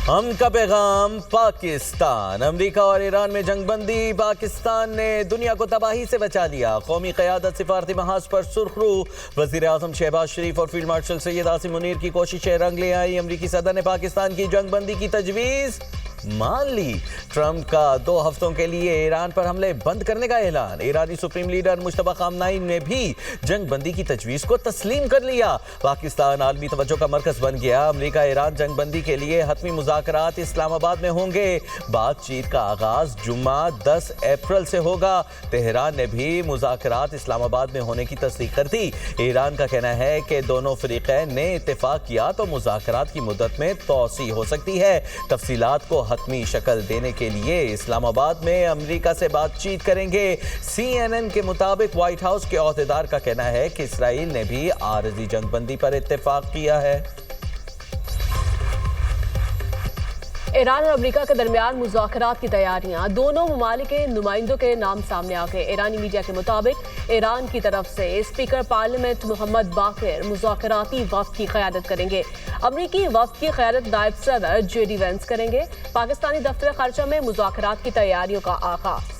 ہم کا پیغام پاکستان۔ امریکہ اور ایران میں جنگ بندی، پاکستان نے دنیا کو تباہی سے بچا لیا۔ قومی قیادت سفارتی محاذ پر سرخ رو۔ وزیر اعظم شہباز شریف اور فیلڈ مارشل سید عاصم منیر کی کوششیں رنگ لے آئی۔ امریکی صدر نے پاکستان کی جنگ بندی کی تجویز مان لی۔ ٹرمپ کا 2 ہفتوں کے لیے ایران پر حملے بند کرنے کا اعلان۔ ایرانی سپریم لیڈر مجتبی خامنہئی نے بھی جنگ بندی کی تجویز کو تسلیم کر لیا۔ پاکستان عالمی توجہ کا مرکز بن گیا۔ امریکہ ایران جنگ بندی کے لیے حتمی مذاکرات اسلام آباد میں ہوں گے۔ بات چیت کا آغاز جمعہ 10 اپریل سے ہوگا۔ تہران نے بھی مذاکرات اسلام آباد میں ہونے کی تصدیق کر دی۔ ایران کا کہنا ہے کہ دونوں فریقین نے اتفاق کیا تو مذاکرات کی مدت میں توسیع ہو سکتی ہے۔ تفصیلات کو حتمی شکل دینے کے لیے اسلام آباد میں امریکہ سے بات چیت کریں گے۔ CNN کے مطابق وائٹ ہاؤس کے عہدیدار کا کہنا ہے کہ اسرائیل نے بھی عارضی جنگ بندی پر اتفاق کیا ہے۔ ایران اور امریکہ کے درمیان مذاکرات کی تیاریاں، دونوں ممالک کے نمائندوں کے نام سامنے آ گئے۔ ایرانی میڈیا کے مطابق ایران کی طرف سے اسپیکر پارلیمنٹ محمد باقر مذاکراتی وفد کی قیادت کریں گے۔ امریکی وفد کی قیادت نائب صدر JD وینس کریں گے۔ پاکستانی دفتر خارجہ میں مذاکرات کی تیاریوں کا آغاز۔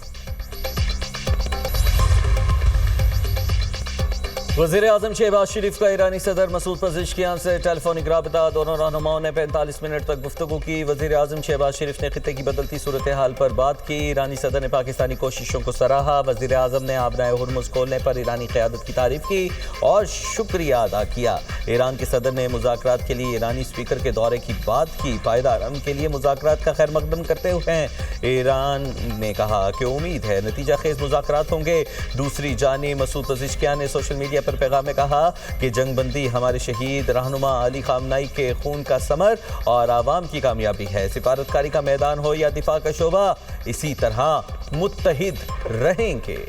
وزیر اعظم شہباز شریف کا ایرانی صدر مسعود پزشکیان سے ٹیلی فونک رابطہ۔ دونوں رہنماؤں نے 45 منٹ تک گفتگو کی۔ وزیر اعظم شہباز شریف نے خطے کی بدلتی صورتحال پر بات کی۔ ایرانی صدر نے پاکستانی کوششوں کو سراہا۔ وزیر اعظم نے آبنائے ہرمز کھولنے پر ایرانی قیادت کی تعریف کی اور شکریہ ادا کیا۔ ایران کے صدر نے مذاکرات کے لیے ایرانی اسپیکر کے دورے کی بات کی۔ پائیدار امن کے لیے مذاکرات کا خیر مقدم کرتے ہوئے ایران نے کہا کہ امید ہے نتیجہ خیز مذاکرات ہوں گے۔ دوسری جانب مسعود پزشکیان نے سوشل میڈیا پر پیغام میں کہا کہ جنگ بندی ہمارے شہید رہنما علی خامنہئی کے خون کا ثمر اور عوام کی کامیابی ہے۔ سفارتکاری کا میدان ہو یا دفاع کا شعبہ، اسی طرح متحد رہیں گے۔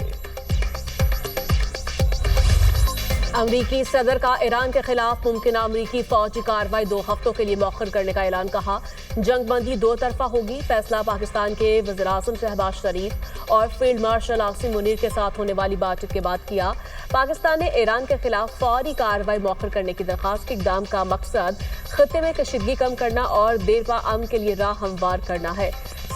امریکی صدر کا ایران کے خلاف ممکنہ امریکی فوجی کارروائی 2 ہفتوں کے لیے مؤخر کرنے کا اعلان۔ کہا جنگ بندی 2 طرفہ ہوگی۔ فیصلہ پاکستان کے وزیر اعظم شہباز شریف اور فیلڈ مارشل عاصم منیر کے ساتھ ہونے والی بات چیت کے بعد کیا۔ پاکستان نے ایران کے خلاف فوری کارروائی مؤخر کرنے کی درخواست کی۔ اقدام کا مقصد خطے میں کشیدگی کم کرنا اور دیرپا امن کے لیے راہ ہموار کرنا ہے۔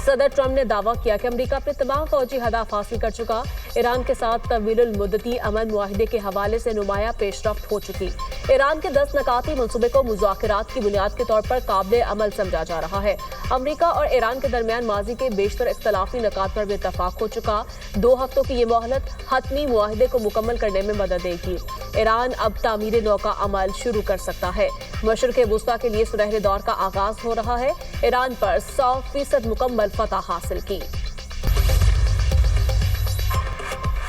صدر ٹرمپ نے دعویٰ کیا کہ امریکہ اپنے تمام فوجی ہدف حاصل کر چکا۔ ایران کے ساتھ طویل المدتی امن معاہدے کے حوالے سے نمایاں پیش رفت ہو چکی۔ ایران کے 10 نکاتی منصوبے کو مذاکرات کی بنیاد کے طور پر قابل عمل سمجھا جا رہا ہے۔ امریکہ اور ایران کے درمیان ماضی کے بیشتر اختلافی نکات پر بھی اتفاق ہو چکا۔ 2 ہفتوں کی یہ مہلت حتمی معاہدے کو مکمل کرنے میں مدد دے گی۔ ایران اب تعمیر نو کا عمل شروع کر سکتا ہے۔ مشرق وسطیٰ کے لیے سنہرے دور کا آغاز ہو رہا ہے۔ ایران پر 100% مکمل فتح حاصل کی۔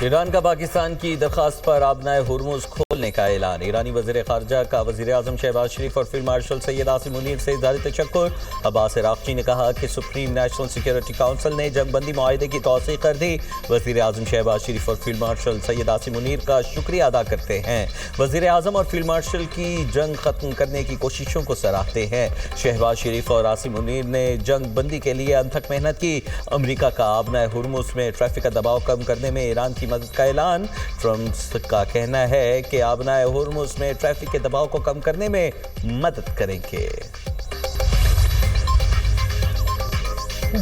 ایران کا پاکستان کی درخواست پر آبنائے ہرمز کھولنے کا اعلان۔ ایرانی وزیر خارجہ کا وزیر اعظم شہباز شریف اور فیلڈ مارشل سید عاصم منیر سے اظہار تشکر۔ عباس عراقچی نے کہا کہ سپریم نیشنل سیکورٹی کونسل نے جنگ بندی معاہدے کی توثیق کر دی۔ وزیر اعظم شہباز شریف اور فیلڈ مارشل سید عاصم منیر کا شکریہ ادا کرتے ہیں۔ وزیر اعظم اور فیلڈ مارشل کی جنگ ختم کرنے کی کوششوں کو سراہتے ہیں۔ شہباز شریف اور عاصم منیر نے جنگ بندی کے لیے انتھک محنت کی۔ امریکہ کا آبنائے ہرمز میں ٹریفک کا دباؤ کم کرنے میں ایران کی مدد کا اعلان۔ ٹرمپ کا کہنا ہے کہ آبنائے ہرمز میں ٹریفک کے دباؤ کو کم کرنے میں مدد کریں گے۔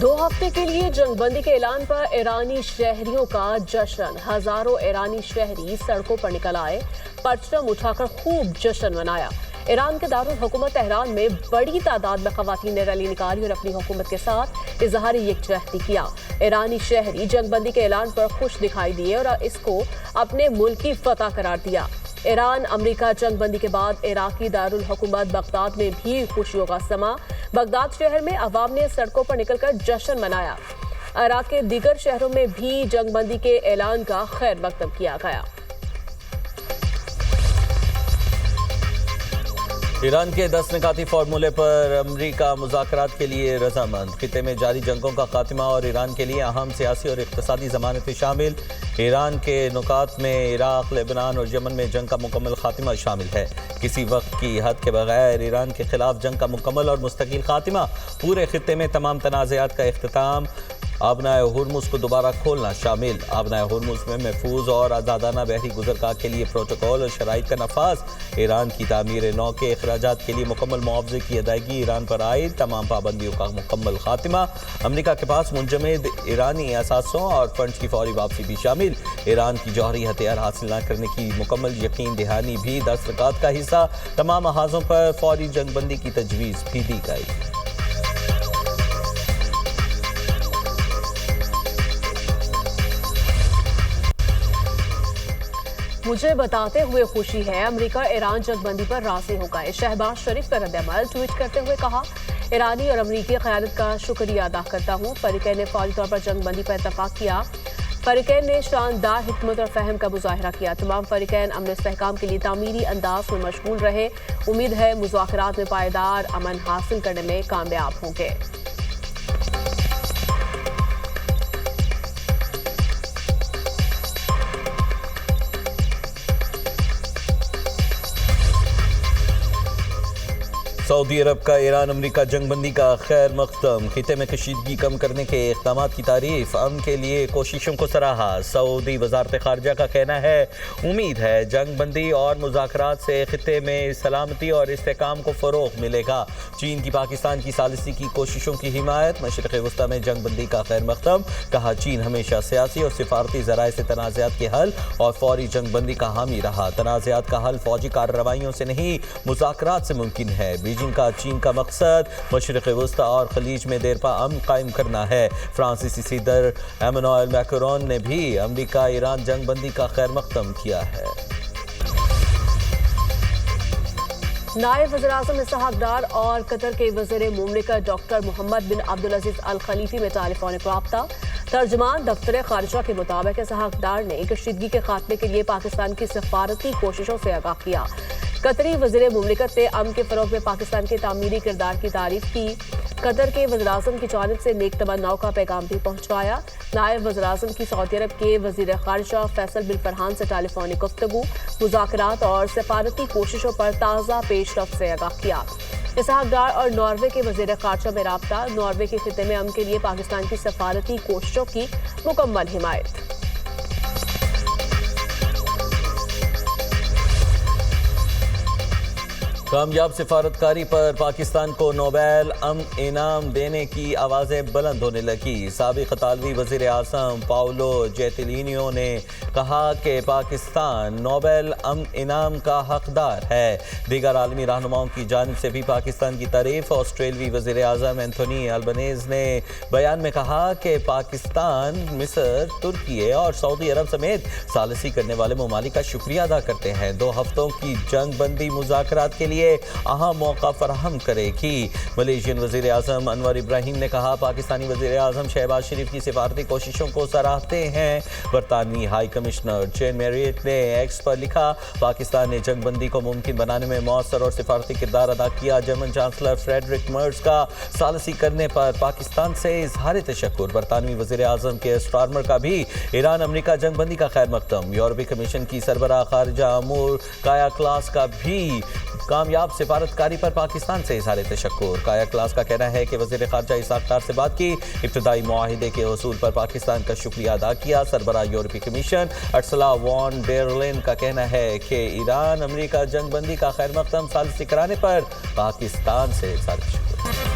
2 ہفتے کے لیے جنگ بندی کے اعلان پر ایرانی شہریوں کا جشن۔ ہزاروں ایرانی شہری سڑکوں پر نکل آئے، پرچم اٹھا کر خوب جشن منایا۔ ایران کے دارالحکومت تہران میں بڑی تعداد میں خواتین نے ریلی نکالی اور اپنی حکومت کے ساتھ اظہار یکجہتی کیا۔ ایرانی شہری جنگ بندی کے اعلان پر خوش دکھائی دیے اور اس کو اپنے ملک کی فتح قرار دیا۔ ایران امریکہ جنگ بندی کے بعد عراقی دارالحکومت بغداد میں بھی خوشیوں کا سما۔ بغداد شہر میں عوام نے سڑکوں پر نکل کر جشن منایا۔ عراق کے دیگر شہروں میں بھی جنگ بندی کے اعلان کا خیر مقدم کیا گیا۔ ایران کے 10 نکاتی فارمولے پر امریکہ مذاکرات کے لیے رضامند۔ خطے میں جاری جنگوں کا خاتمہ اور ایران کے لیے اہم سیاسی اور اقتصادی ضمانتیں شامل۔ ایران کے نکات میں عراق، لیبنان اور یمن میں جنگ کا مکمل خاتمہ شامل ہے۔ کسی وقت کی حد کے بغیر ایران کے خلاف جنگ کا مکمل اور مستقل خاتمہ۔ پورے خطے میں تمام تنازعات کا اختتام۔ آبنائے ہرمز کو دوبارہ کھولنا شامل۔ آبنائے ہرمز میں محفوظ اور آزادانہ بحری گزرگاہ کے لیے پروٹوکول اور شرائط کا نفاذ۔ ایران کی تعمیر نو کے اخراجات کے لیے مکمل معاوضے کی ادائیگی۔ ایران پر عائد تمام پابندیوں کا مکمل خاتمہ۔ امریکہ کے پاس منجمد ایرانی اثاثوں اور فنڈز کی فوری واپسی بھی شامل۔ ایران کی جوہری ہتھیار حاصل نہ کرنے کی مکمل یقین دہانی بھی دستخط کا حصہ۔ تمام محاذوں پر فوری جنگ بندی کی تجویز بھی دی گئی۔ مجھے بتاتے ہوئے خوشی ہے امریکہ ایران جنگ بندی پر راضی ہو گئے۔ شہباز شریف کا رد عمل ٹویٹ کرتے ہوئے کہا، ایرانی اور امریکی قیادت کا شکریہ ادا کرتا ہوں۔ فریقین نے فوری طور پر جنگ بندی پر اتفاق کیا۔ فریقین نے شاندار حکمت اور فہم کا مظاہرہ کیا۔ تمام فریقین امن استحکام کے لیے تعمیری انداز میں مشغول رہے۔ امید ہے مذاکرات میں پائیدار امن حاصل کرنے میں کامیاب ہوں گے۔ سعودی عرب کا ایران امریکہ جنگ بندی کا خیر مقدم۔ خطے میں کشیدگی کم کرنے کے اقدامات کی تعریف۔ امن کے لیے کوششوں کو سراہا۔ سعودی وزارت خارجہ کا کہنا ہے، امید ہے جنگ بندی اور مذاکرات سے خطے میں سلامتی اور استحکام کو فروغ ملے گا۔ چین کی پاکستان کی ثالثی کی کوششوں کی حمایت۔ مشرق وسطی میں جنگ بندی کا خیر مقدم۔ کہا، چین ہمیشہ سیاسی اور سفارتی ذرائع سے تنازعات کے حل اور فوری جنگ بندی کا حامی رہا۔ تنازعات کا حل فوجی کارروائیوں سے نہیں، مذاکرات سے ممکن ہے۔ بیجنگ کا چین کا مقصد مشرق وسطی اور خلیج میں دیرپا امن قائم کرنا ہے۔ فرانسیسی صدر ایمانوئل میکرون نے بھی امریکہ ایران جنگ بندی کا خیر مقدم کیا ہے۔ نائب وزیراعظم اسحاق ڈار اور قطر کے وزیر مملکت ڈاکٹر محمد بن عبدالعزیز الخلیفی میں ٹیلیفونک رابطہ۔ ترجمان دفتر خارجہ کے مطابق اسحاق ڈار نے کشیدگی کے خاتمے کے لیے پاکستان کی سفارتی کوششوں سے آگاہ کیا۔ قطری وزیر مملکت نے امن کے فروغ میں پاکستان کے تعمیری کردار کی تعریف کی۔ قطر کے وزیراعظم کی جانب سے نیک تمناؤں کا پیغام بھی پہنچایا۔ نائب وزیراعظم کی سعودی عرب کے وزیر خارجہ فیصل بن فرحان سے ٹیلیفونک گفتگو، مذاکرات اور سفارتی کوششوں پر تازہ پیش رفت سے آگاہ کیا۔ اسحاق ڈار اور ناروے کے وزیر خارجہ میں رابطہ۔ ناروے کے خطے میں امن کے لیے پاکستان کی سفارتی کوششوں کی مکمل حمایت۔ کامیاب سفارتکاری پر پاکستان کو نوبیل امن انعام دینے کی آوازیں بلند ہونے لگی۔ سابق اطالوی وزیر اعظم پاولو جیتلینیو نے کہا کہ پاکستان نوبیل امن انعام کا حقدار ہے۔ دیگر عالمی رہنماؤں کی جانب سے بھی پاکستان کی تعریف۔ آسٹریلوی وزیر اعظم اینتھونی البنیز نے بیان میں کہا کہ پاکستان، مصر، ترکی اور سعودی عرب سمیت ثالثی کرنے والے ممالک کا شکریہ ادا کرتے ہیں۔ 2 ہفتوں کی جنگ بندی مذاکرات کے لیے اہم موقع فراہم کرے گی۔ ملیشین وزیر اعظم انور ابراہیم نے کہا، پاکستانی وزیر اعظم شہباز شریف کی سفارتی کوششوں کو سراہتے ہیں۔ برطانوی ہائی کمشنر جین میریٹ نے ایکس پر لکھا، پاکستان نے جنگ بندی کو ممکن بنانے میں مؤثر اور سفارتی کردار ادا کیا۔ جرمن چانسلر فریڈرک مرز کا ثالثی کرنے پر پاکستان سے اظہار تشکر۔ برطانوی وزیر اعظم کے اسٹارمر کا بھی ایران امریکہ جنگ بندی کا خیر مقدم۔ یورپی کمیشن کی سربراہ خارجہ امور کایا کلاس کا بھی کامیاب سفارتکاری پر پاکستان سے اظہار تشکر۔ کایا کلاس کا کہنا ہے کہ وزیر خارجہ اسحاق ڈار سے بات کی، ابتدائی معاہدے کے حصول پر پاکستان کا شکریہ ادا کیا۔ سربراہ یورپی کمیشن ارسلا وان ڈیر لین کا کہنا ہے کہ ایران امریکہ جنگ بندی کا خیر مقدم ثالثی کرانے پر پاکستان سے اظہار تشکر۔